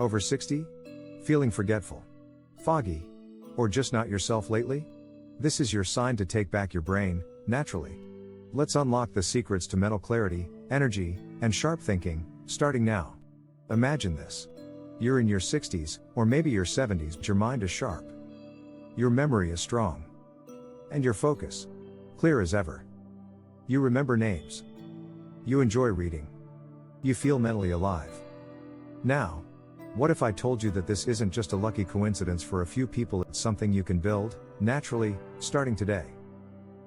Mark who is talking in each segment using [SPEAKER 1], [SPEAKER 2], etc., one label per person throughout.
[SPEAKER 1] Over 60? Feeling forgetful? Foggy? Or just not yourself lately? This is your sign to take back your brain, naturally. Let's unlock the secrets to mental clarity, energy, and sharp thinking, starting now. Imagine this. You're in your 60s, or maybe your 70s, but your mind is sharp. Your memory is strong. And your focus clear as ever. You remember names. You enjoy reading. You feel mentally alive. Now, what if I told you that this isn't just a lucky coincidence for a few people, it's something you can build, naturally, starting today?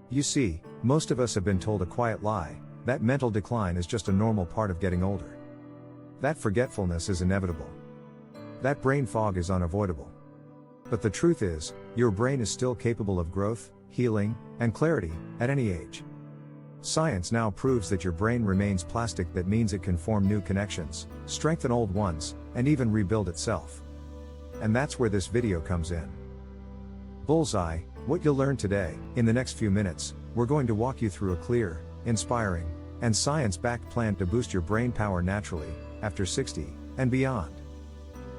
[SPEAKER 1] You see, most of us have been told a quiet lie, that mental decline is just a normal part of getting older. That forgetfulness is inevitable. That brain fog is unavoidable. But the truth is, your brain is still capable of growth, healing, and clarity, at any age. Science now proves that your brain remains plastic. That means it can form new connections, strengthen old ones, and even rebuild itself. And that's where this video comes in. Bullseye, what you'll learn today. In the next few minutes, we're going to walk you through a clear, inspiring, and science-backed plan to boost your brain power naturally, after 60, and beyond.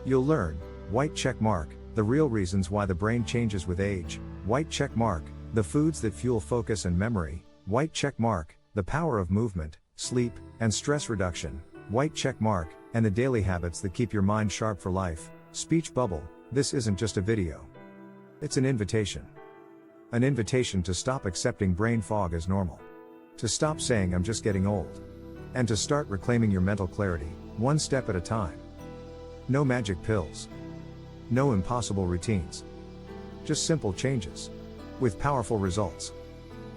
[SPEAKER 1] You'll learn, white check mark, the real reasons why the brain changes with age, white check mark, the foods that fuel focus and memory, white check mark, the power of movement, sleep, and stress reduction, white check mark, and the daily habits that keep your mind sharp for life. Speech bubble, this isn't just a video. It's an invitation. An invitation to stop accepting brain fog as normal. To stop saying I'm just getting old. And to start reclaiming your mental clarity, one step at a time. No magic pills. No impossible routines. Just simple changes. With powerful results.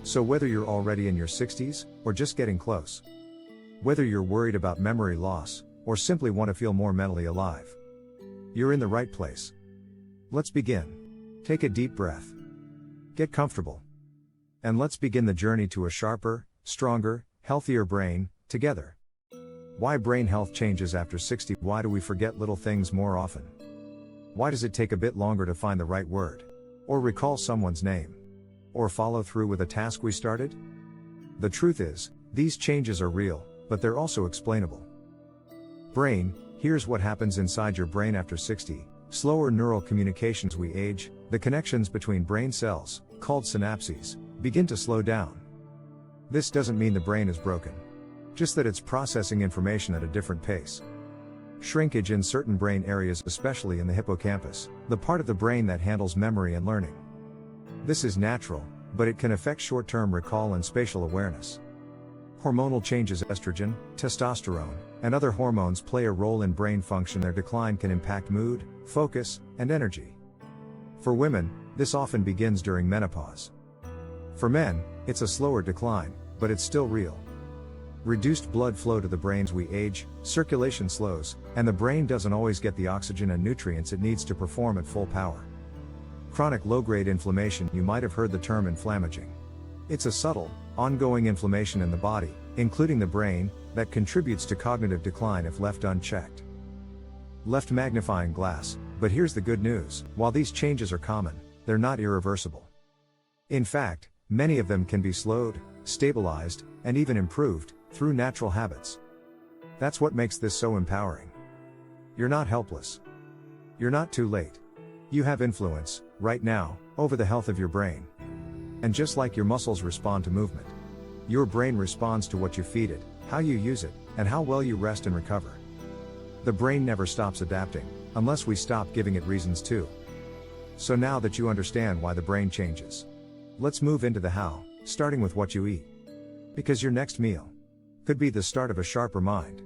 [SPEAKER 1] So whether you're already in your 60s, or just getting close. Whether you're worried about memory loss, or simply want to feel more mentally alive. You're in the right place. Let's begin. Take a deep breath. Get comfortable. And let's begin the journey to a sharper, stronger, healthier brain, together. Why brain health changes after 60? Why do we forget little things more often? Why does it take a bit longer to find the right word? Or recall someone's name? Or follow through with a task we started? The truth is, these changes are real, but they're also explainable. Brain, here's what happens inside your brain after 60. Slower neural communications. We age, the connections between brain cells, called synapses, begin to slow down. This doesn't mean the brain is broken. Just that it's processing information at a different pace. Shrinkage in certain brain areas, especially in the hippocampus, the part of the brain that handles memory and learning. This is natural, but it can affect short-term recall and spatial awareness. Hormonal changes, estrogen, testosterone, and other hormones play a role in brain function. Their decline can impact mood, focus, and energy. For women, this often begins during menopause. For men, it's a slower decline, but it's still real. Reduced blood flow to the brain. As we age, circulation slows, and the brain doesn't always get the oxygen and nutrients it needs to perform at full power. Chronic low-grade inflammation. You might have heard the term inflammaging. It's a subtle, ongoing inflammation in the body, including the brain, that contributes to cognitive decline if left unchecked. Left magnifying glass, but here's the good news. While these changes are common, they're not irreversible. In fact, many of them can be slowed, stabilized, and even improved, through natural habits. That's what makes this so empowering. You're not helpless. You're not too late. You have influence, right now, over the health of your brain. And just like your muscles respond to movement, your brain responds to what you feed it, how you use it, and how well you rest and recover. The brain never stops adapting, unless we stop giving it reasons to. So now that you understand why the brain changes, let's move into the how, starting with what you eat. Because your next meal could be the start of a sharper mind.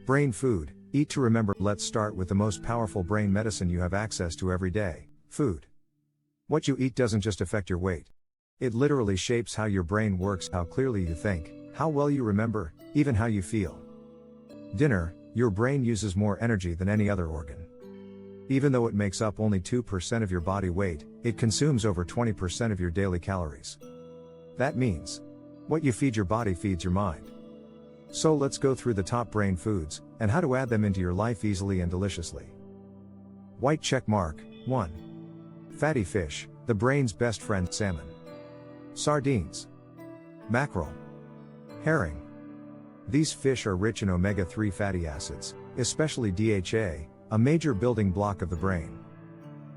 [SPEAKER 1] Brain food, eat to remember. Let's start with the most powerful brain medicine you have access to every day, food. What you eat doesn't just affect your weight. It literally shapes how your brain works, how clearly you think, how well you remember, even how you feel. Dinner, your brain uses more energy than any other organ. Even though it makes up only 2% of your body weight, it consumes over 20% of your daily calories. That means, what you feed your body feeds your mind. So let's go through the top brain foods, and how to add them into your life easily and deliciously. White check mark, 1. Fatty fish, the brain's best friend. Salmon. Sardines. Mackerel. Herring. These fish are rich in omega-3 fatty acids, especially DHA, a major building block of the brain.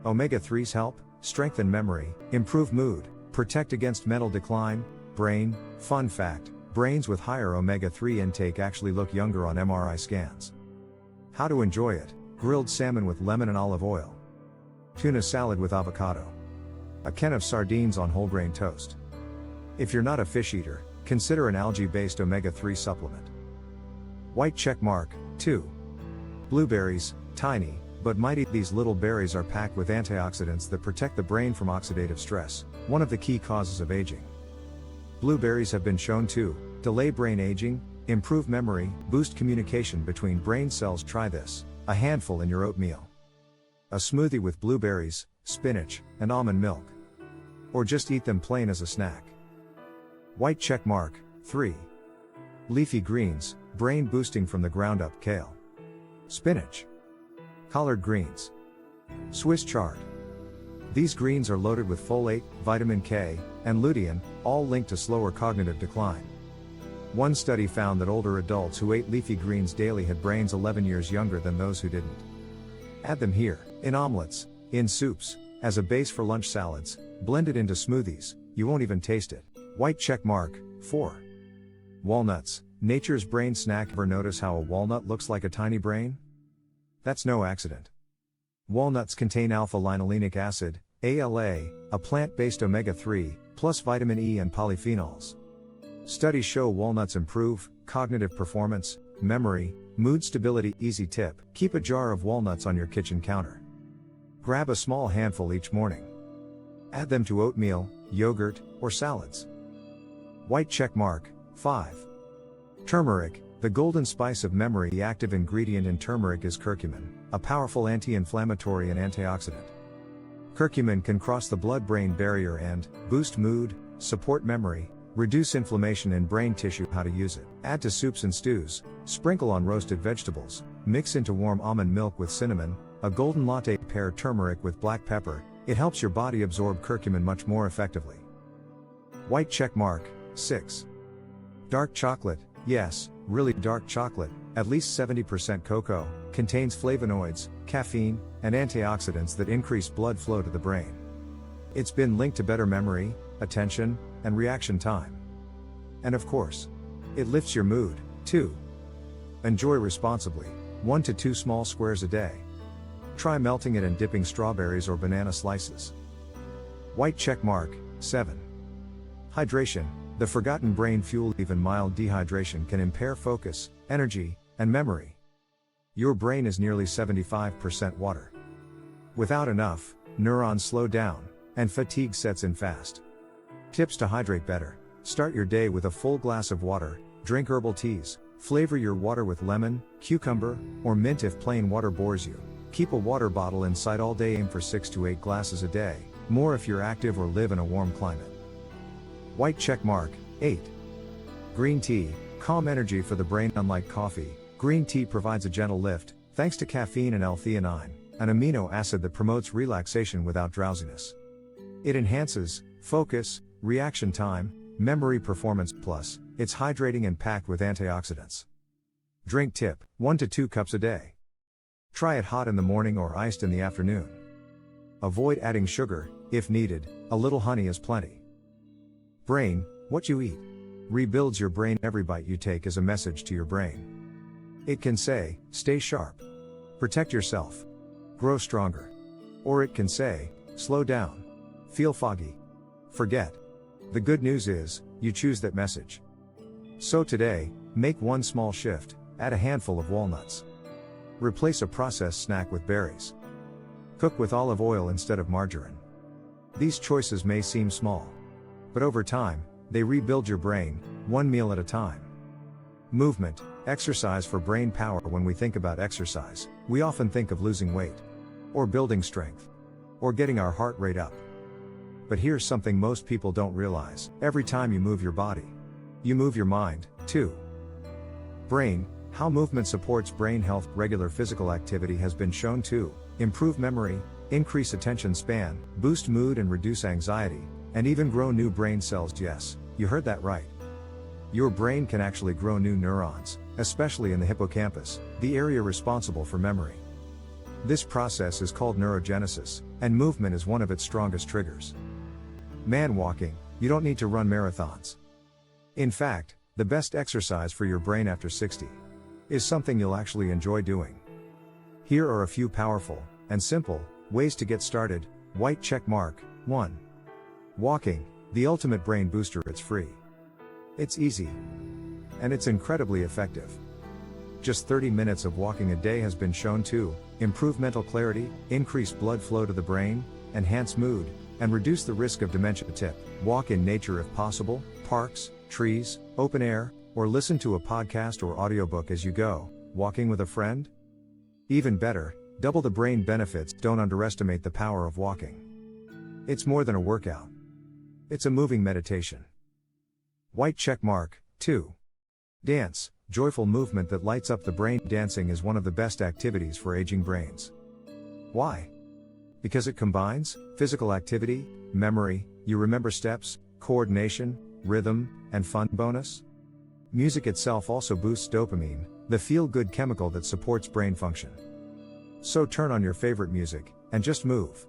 [SPEAKER 1] Omega-3s help strengthen memory, improve mood, protect against mental decline. Brain, fun fact, brains with higher omega-3 intake actually look younger on MRI scans. How to enjoy it: grilled salmon with lemon and olive oil, tuna salad with avocado, a can of sardines on whole grain toast. If you're not a fish eater, consider an algae-based omega-3 supplement. White check mark. 2. Blueberries, tiny but mighty. These little berries are packed with antioxidants that protect the brain from oxidative stress, one of the key causes of aging. Blueberries have been shown to delay brain aging, improve memory, boost communication between brain cells. Try this: a handful in your oatmeal, a smoothie with blueberries, spinach, and almond milk, or just eat them plain as a snack. White check mark. 3. Leafy greens, brain boosting from the ground up. Kale, spinach, collard greens, Swiss chard. These greens are loaded with folate, vitamin K, and lutein, all linked to slower cognitive decline. One study found that older adults who ate leafy greens daily had brains 11 years younger than those who didn't. Add them here, in omelets, in soups, as a base for lunch salads, blend it into smoothies, you won't even taste it. White check mark. 4. Walnuts, nature's brain snack. Ever notice how a walnut looks like a tiny brain? That's no accident. Walnuts contain alpha-linolenic acid, ALA, a plant-based omega-3, plus vitamin E and polyphenols. Studies show walnuts improve cognitive performance, memory, mood stability. Easy tip: keep a jar of walnuts on your kitchen counter. Grab a small handful each morning. Add them to oatmeal, yogurt, or salads. White check mark. 5. Turmeric, the golden spice of memory. The active ingredient in turmeric is curcumin, a powerful anti-inflammatory and antioxidant. Curcumin can cross the blood-brain barrier and boost mood, support memory, reduce inflammation in brain tissue. How to use it: add to soups and stews, sprinkle on roasted vegetables, mix into warm almond milk with cinnamon, a golden latte. Pair turmeric with black pepper, it helps your body absorb curcumin much more effectively. White check mark. 6. Dark chocolate, yes, really dark chocolate, at least 70% cocoa, contains flavonoids, caffeine, and antioxidants that increase blood flow to the brain. It's been linked to better memory, attention, and reaction time. And of course, it lifts your mood, too. Enjoy responsibly, 1 to 2 small squares a day. Try melting it and dipping strawberries or banana slices. White check mark. 7. Hydration, the forgotten brain fuel. Even mild dehydration can impair focus, energy, and memory. Your brain is nearly 75% water. Without enough, neurons slow down, and fatigue sets in fast. Tips to hydrate better: start your day with a full glass of water, drink herbal teas, flavor your water with lemon, cucumber, or mint if plain water bores you. Keep a water bottle in sight all day. Aim for 6 to 8 glasses a day, more if you're active or live in a warm climate. White check mark. 8. Green tea, calm energy for the brain. Unlike coffee, green tea provides a gentle lift, thanks to caffeine and L-theanine, an amino acid that promotes relaxation without drowsiness. It enhances focus, reaction time, memory performance, plus, it's hydrating and packed with antioxidants. Drink tip: 1 to 2 cups a day. Try it hot in the morning or iced in the afternoon. Avoid adding sugar, if needed, a little honey is plenty. Brain, what you eat rebuilds your brain. Every bite you take is a message to your brain. It can say, stay sharp, protect yourself, grow stronger. Or it can say, slow down, feel foggy, forget. The good news is, you choose that message. So today, make one small shift: add a handful of walnuts. Replace a processed snack with berries. Cook with olive oil instead of margarine. These choices may seem small, but over time, they rebuild your brain, one meal at a time. Movement, exercise for brain power. When we think about exercise, we often think of losing weight, or building strength, or getting our heart rate up. But here's something most people don't realize: every time you move your body, you move your mind, too. Brain, how movement supports brain health. Regular physical activity has been shown to improve memory, increase attention span, boost mood and reduce anxiety, and even grow new brain cells. Yes, you heard that right. Your brain can actually grow new neurons, especially in the hippocampus, the area responsible for memory. This process is called neurogenesis, and movement is one of its strongest triggers. Man walking, you don't need to run marathons. In fact, the best exercise for your brain after 60 is something you'll actually enjoy doing. Here are a few powerful and simple ways to get started. White check mark. 1. Walking, the ultimate brain booster. It's free. It's easy. And it's incredibly effective. Just 30 minutes of walking a day has been shown to improve mental clarity, increase blood flow to the brain, enhance mood, and reduce the risk of dementia. Tip: walk in nature if possible, parks, trees, open air, or listen to a podcast or audiobook as you go. Walking with a friend? Even better, double the brain benefits. Don't underestimate the power of walking. It's more than a workout. It's a moving meditation. White check mark. 2. Dance, joyful movement that lights up the brain. Dancing is one of the best activities for aging brains. Why? Because it combines physical activity, memory, you remember steps, coordination, rhythm, and fun. Bonus? Music itself also boosts dopamine, the feel-good chemical that supports brain function. So turn on your favorite music, and just move.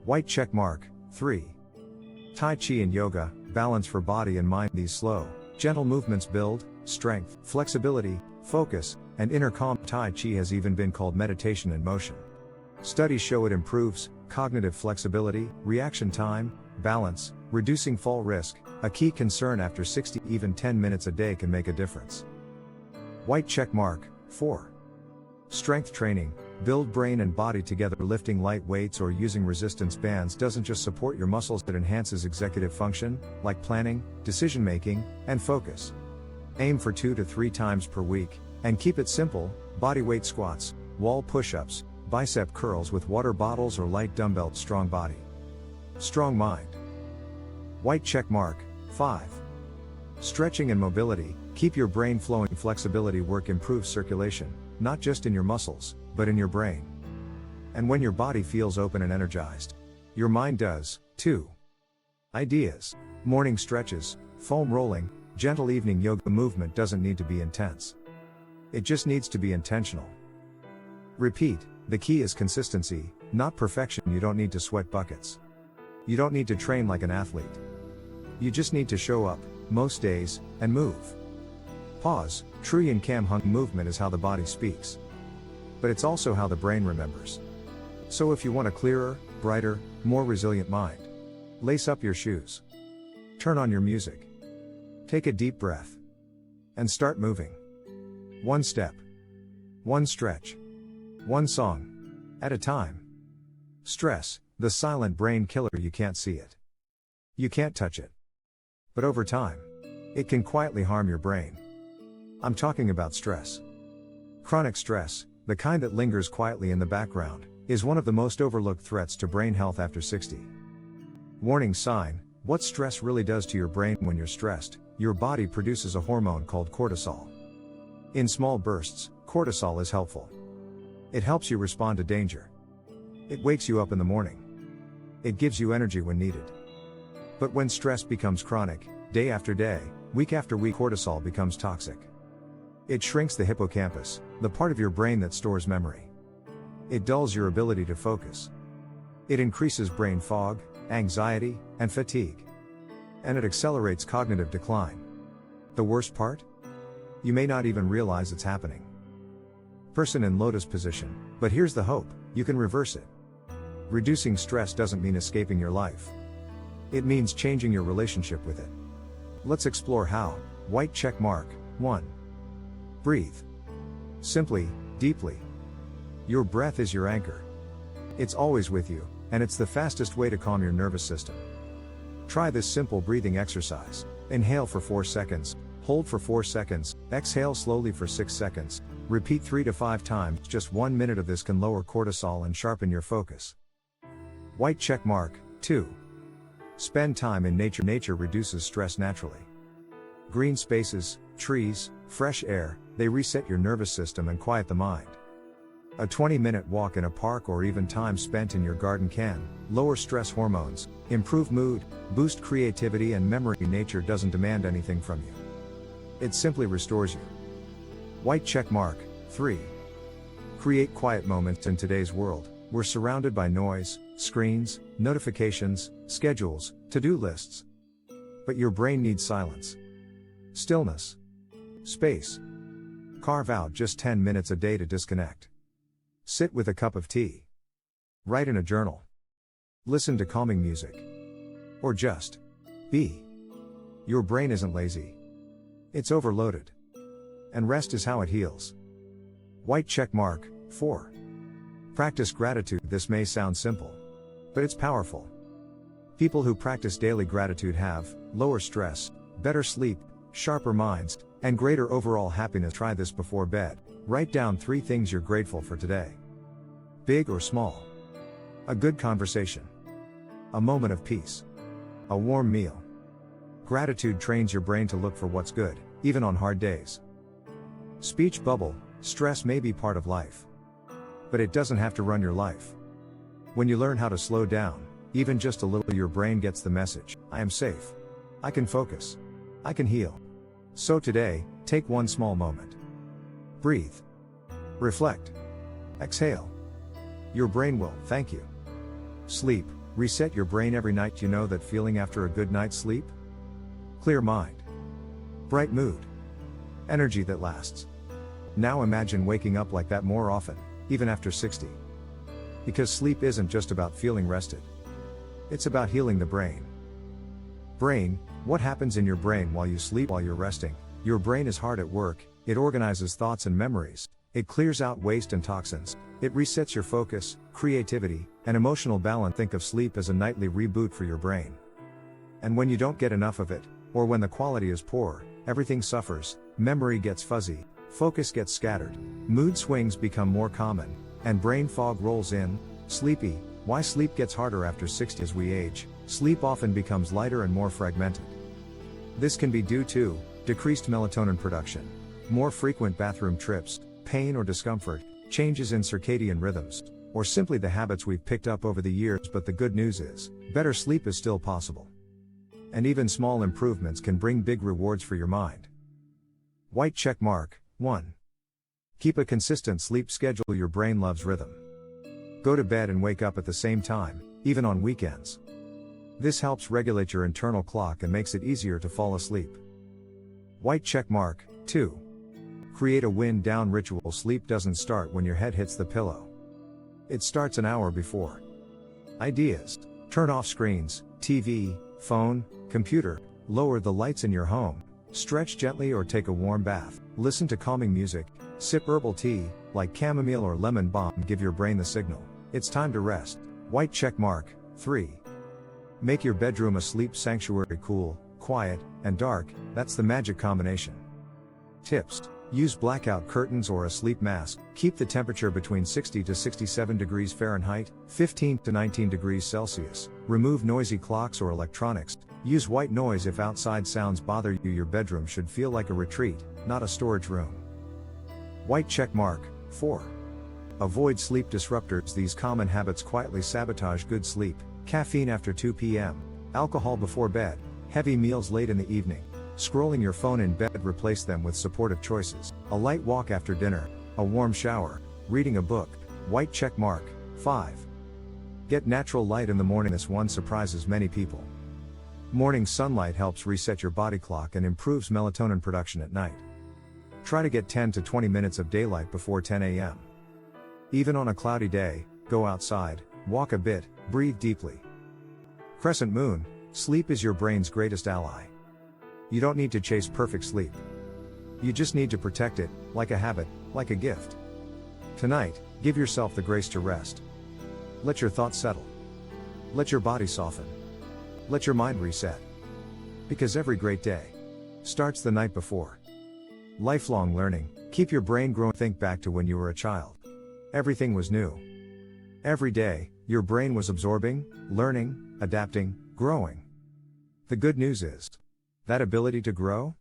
[SPEAKER 1] White check mark. 3. Tai Chi and yoga, balance for body and mind. These slow, gentle movements build strength, flexibility, focus, and inner calm. Tai Chi has even been called meditation in motion. Studies show it improves cognitive flexibility, reaction time, balance, reducing fall risk, a key concern after 60. Even 10 minutes a day can make a difference. White check mark. 4. Strength training, build brain and body together. Lifting light weights or using resistance bands doesn't just support your muscles, it enhances executive function, like planning, decision making, and focus. Aim for 2 to 3 times per week, and keep it simple: bodyweight squats, wall push-ups, bicep curls with water bottles or light dumbbells. Strong body, strong mind. White check mark. 5. Stretching and mobility, keep your brain flowing. Flexibility work improves circulation, not just in your muscles, but in your brain. And when your body feels open and energized, your mind does, too. Ideas: morning stretches, foam rolling, gentle evening yoga. Movement doesn't need to be intense. It just needs to be intentional. Repeat: the key is consistency, not perfection. You don't need to sweat buckets. You don't need to train like an athlete. You just need to show up, most days, and move. Pause. True Yin Kam Hung. Movement is how the body speaks. But it's also how the brain remembers. So if you want a clearer, brighter, more resilient mind, lace up your shoes. Turn on your music. Take a deep breath. And start moving. One step. One stretch. One song. At a time. Stress, the silent brain killer. You can't see it. You can't touch it. But over time, it can quietly harm your brain. I'm talking about stress. Chronic stress, the kind that lingers quietly in the background, is one of the most overlooked threats to brain health after 60. Warning sign: what stress really does to your brain. When you're stressed, your body produces a hormone called cortisol. In small bursts, cortisol is helpful. It helps you respond to danger. It wakes you up in the morning. It gives you energy when needed. But when stress becomes chronic, day after day, week after week, cortisol becomes toxic. It shrinks the hippocampus, the part of your brain that stores memory. It dulls your ability to focus. It increases brain fog, anxiety, and fatigue. And it accelerates cognitive decline. The worst part? You may not even realize it's happening. Person in lotus position, but here's the hope: you can reverse it. Reducing stress doesn't mean escaping your life. It means changing your relationship with it. Let's explore how. White check mark. 1. Breathe. Simply, deeply. Your breath is your anchor. It's always with you, and it's the fastest way to calm your nervous system. Try this simple breathing exercise. Inhale for 4 seconds, hold for 4 seconds, exhale slowly for 6 seconds. Repeat 3 to 5 times. Just 1 minute of this can lower cortisol and sharpen your focus. White check mark. 2. Spend time in nature. Nature reduces stress naturally. Green spaces, trees, fresh air, they reset your nervous system and quiet the mind. A 20-minute walk in a park or even time spent in your garden can lower stress hormones, improve mood, boost creativity and memory. Nature doesn't demand anything from you. It simply restores you. White check mark. 3. Create quiet moments in today's world. We're surrounded by noise, screens, notifications, schedules, to-do lists. But your brain needs silence. Stillness. Space. Carve out just 10 minutes a day to disconnect. Sit with a cup of tea. Write in a journal. Listen to calming music. Or just be. Your brain isn't lazy. It's overloaded. And rest is how it heals. White check mark, 4. Practice gratitude. This may sound simple, but it's powerful. People who practice daily gratitude have lower stress, better sleep, sharper minds, and greater overall happiness. Try this before bed. Write down 3 things you're grateful for today. Big or small. A good conversation. A moment of peace. A warm meal. Gratitude trains your brain to look for what's good, even on hard days. Speech bubble. Stress may be part of life, but it doesn't have to run your life. When you learn how to slow down, even just a little, your brain gets the message. I am safe. I can focus. I can heal. So today, take one small moment. Breathe. Reflect. Exhale. Your brain will thank you. Sleep. Reset your brain every night. You know that feeling after a good night's sleep? Clear mind. Bright mood. Energy that lasts. Now imagine waking up like that more often, even after 60. Because sleep isn't just about feeling rested. It's about healing the brain. Brain, what happens in your brain while you sleep? While you're resting, your brain is hard at work. It organizes thoughts and memories. It clears out waste and toxins. It resets your focus, creativity, and emotional balance. Think of sleep as a nightly reboot for your brain. And when you don't get enough of it, or when the quality is poor, everything suffers. Memory gets fuzzy. Focus gets scattered, mood swings become more common, and brain fog rolls in. Sleepy. Why sleep gets harder after 60? As we age, sleep often becomes lighter and more fragmented. This can be due to decreased melatonin production, more frequent bathroom trips, pain or discomfort, changes in circadian rhythms, or simply the habits we've picked up over the years. But the good news is, better sleep is still possible. And even small improvements can bring big rewards for your mind. White check mark. 1. Keep a consistent sleep schedule. Your brain loves rhythm. Go to bed and wake up at the same time, even on weekends. This helps regulate your internal clock and makes it easier to fall asleep. White check mark. 2. Create a wind down ritual. Sleep doesn't start when your head hits the pillow. It starts an hour before. Ideas. Turn off screens, TV, phone, computer, lower the lights in your home, stretch gently or take a warm bath. Listen to calming music, sip herbal tea, like chamomile or lemon balm. Give your brain the signal. It's time to rest. White check mark. 3. Make your bedroom a sleep sanctuary. Cool, quiet, and dark. That's the magic combination. Tips. Use blackout curtains or a sleep mask. Keep the temperature between 60 to 67 degrees Fahrenheit, 15 to 19 degrees Celsius. Remove noisy clocks or electronics. Use white noise if outside sounds bother you. Your bedroom should feel like a retreat, not a storage room. White check mark. 4. Avoid sleep disruptors. These common habits quietly sabotage good sleep. Caffeine after 2 p.m., alcohol before bed, heavy meals late in the evening, scrolling your phone in bed. Replace them with supportive choices. A light walk after dinner, a warm shower, reading a book. White check mark. 5. Get natural light in the morning. This one surprises many people. Morning sunlight helps reset your body clock and improves melatonin production at night. Try to get 10 to 20 minutes of daylight before 10 a.m. Even on a cloudy day, go outside, walk a bit, breathe deeply. Crescent moon. Sleep is your brain's greatest ally. You don't need to chase perfect sleep. You just need to protect it, like a habit, like a gift. Tonight, give yourself the grace to rest. Let your thoughts settle. Let your body soften. Let your mind reset. Because every great day starts the night before. Lifelong learning. Keep your brain growing. Think back to when you were a child. Everything was new. Every day, your brain was absorbing, learning, adapting, growing. The good news is, that ability to grow?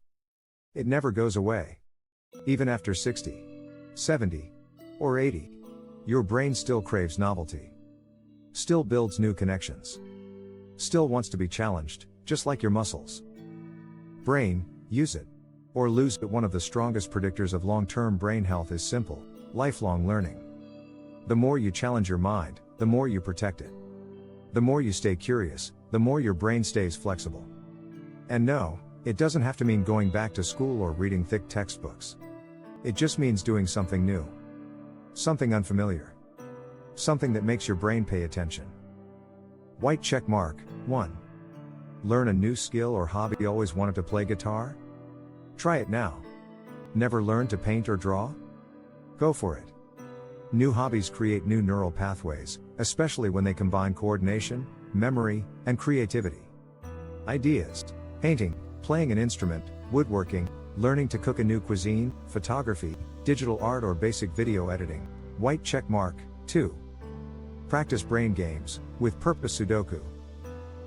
[SPEAKER 1] It never goes away. Even after 60, 70, or 80, your brain still craves novelty. Still builds new connections. Still wants to be challenged, just like your muscles. Brain, use it. Or lose it. One of the strongest predictors of long-term brain health is simple, lifelong learning. The more you challenge your mind, the more you protect it. The more you stay curious, the more your brain stays flexible. And no, it doesn't have to mean going back to school or reading thick textbooks. It just means doing something new. Something unfamiliar. Something that makes your brain pay attention. White check mark. 1. Learn a new skill or hobby. Always wanted to play guitar? Try it now. Never learned to paint or draw? Go for it. New hobbies create new neural pathways, especially when they combine coordination, memory, and creativity. Ideas: painting, playing an instrument, woodworking, learning to cook a new cuisine, photography, digital art, or basic video editing. White check mark. 2. Practice brain games, with purpose: Sudoku,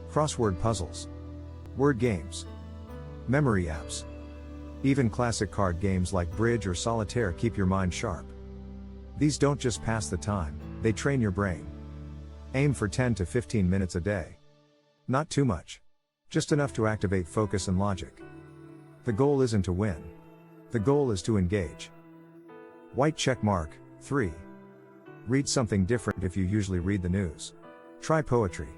[SPEAKER 1] crossword puzzles, word games, memory apps. Even classic card games like bridge or solitaire keep your mind sharp. These don't just pass the time, they train your brain. Aim for 10 to 15 minutes a day. Not too much. Just enough to activate focus and logic. The goal isn't to win. The goal is to engage. White check mark. 3. Read something different. If you usually read the news, try poetry.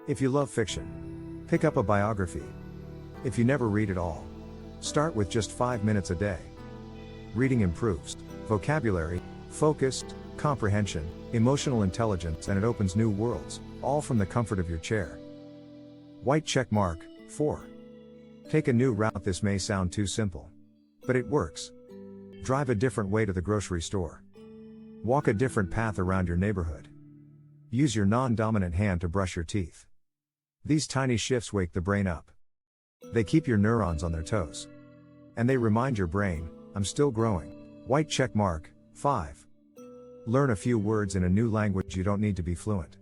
[SPEAKER 1] If you love fiction, pick up a biography. If you never read at all, start with just 5 minutes a day. Reading improves vocabulary, focus, comprehension, emotional intelligence, and it opens new worlds, all from the comfort of your chair. White check mark. 4. Take a new route. This may sound too simple, but it works. Drive a different way to the grocery store. Walk a different path around your neighborhood. Use your non-dominant hand to brush your teeth. These tiny shifts wake the brain up. They keep your neurons on their toes. And they remind your brain, I'm still growing. White check mark. 5. Learn a few words in a new language. You don't need to be fluent.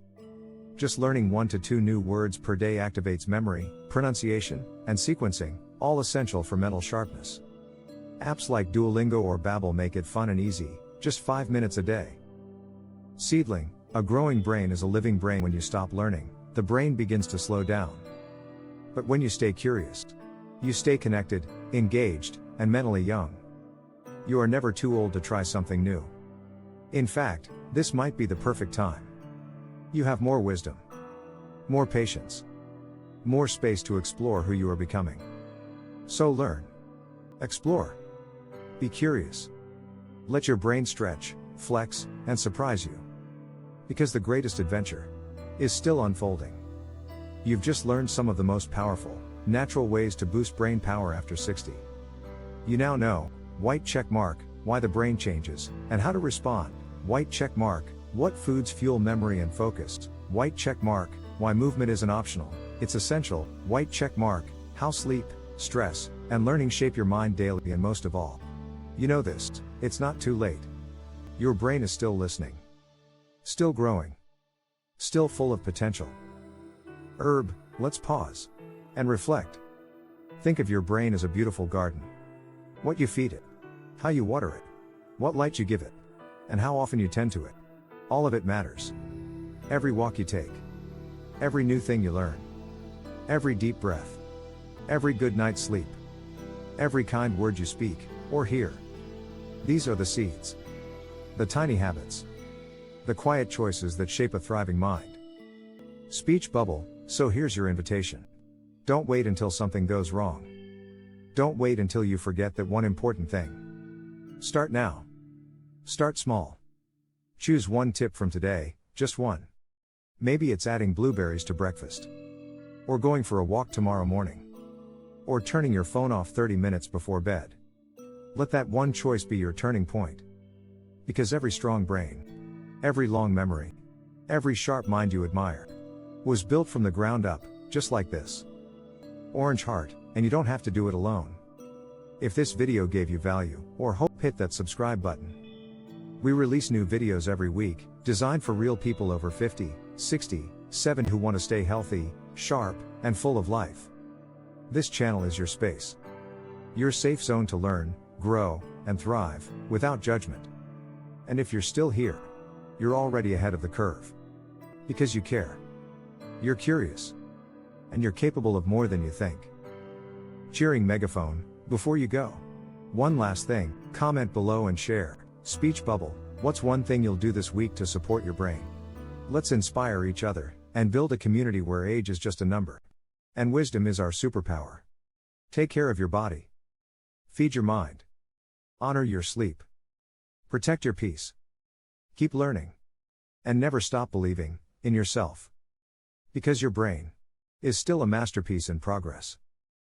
[SPEAKER 1] Just learning 1 to 2 new words per day activates memory, pronunciation, and sequencing, all essential for mental sharpness. Apps like Duolingo or Babbel make it fun and easy, just 5 minutes a day. Seedling: a growing brain is a living brain. When you stop learning, the brain begins to slow down. But when you stay curious, you stay connected, engaged, and mentally young. You are never too old to try something new. In fact, this might be the perfect time. You have more wisdom, more patience, more space to explore who you are becoming. So learn, explore, be curious. Let your brain stretch, flex, and surprise you. Because the greatest adventure is still unfolding. You've just learned some of the most powerful, natural ways to boost brain power after 60. You now know, white check mark, why the brain changes, and how to respond. White check mark, what foods fuel memory and focus. White check mark, why movement isn't optional, it's essential. White check mark, how sleep, stress, and learning shape your mind daily. And most of all, you know this, it's not too late. Your brain is still listening, still growing, still full of potential. Let's pause and reflect. Think of your brain as a beautiful garden. What you feed it, how you water it, what light you give it, and how often you tend to it. All of it matters. Every walk you take, every new thing you learn, every deep breath, every good night's sleep, every kind word you speak or hear. These are the seeds, the tiny habits, the quiet choices that shape a thriving mind. Speech bubble. So here's your invitation. Don't wait until something goes wrong. Don't wait until you forget that one important thing. Start now. Start small. Choose one tip from today, just one. Maybe it's adding blueberries to breakfast, or going for a walk tomorrow morning, or turning your phone off 30 minutes before bed. Let that one choice be your turning point. Because every strong brain, every long memory, every sharp mind you admire, was built from the ground up, just like this. Orange heart, and you don't have to do it alone. If this video gave you value or hope, hit that subscribe button. We release new videos every week, designed for real people over 50, 60, 70 who want to stay healthy, sharp, and full of life. This channel is your space. Your safe zone to learn, grow, and thrive, without judgment. And if you're still here, you're already ahead of the curve. Because you care. You're curious. And you're capable of more than you think. Cheering megaphone, before you go. One last thing, comment below and share. Speech bubble, What's one thing you'll do this week to support your brain? Let's inspire each other, and build a community where age is just a number. And wisdom is our superpower. Take care of your body. Feed your mind. Honor your sleep. Protect your peace. Keep learning. And never stop believing in yourself. Because your brain is still a masterpiece in progress.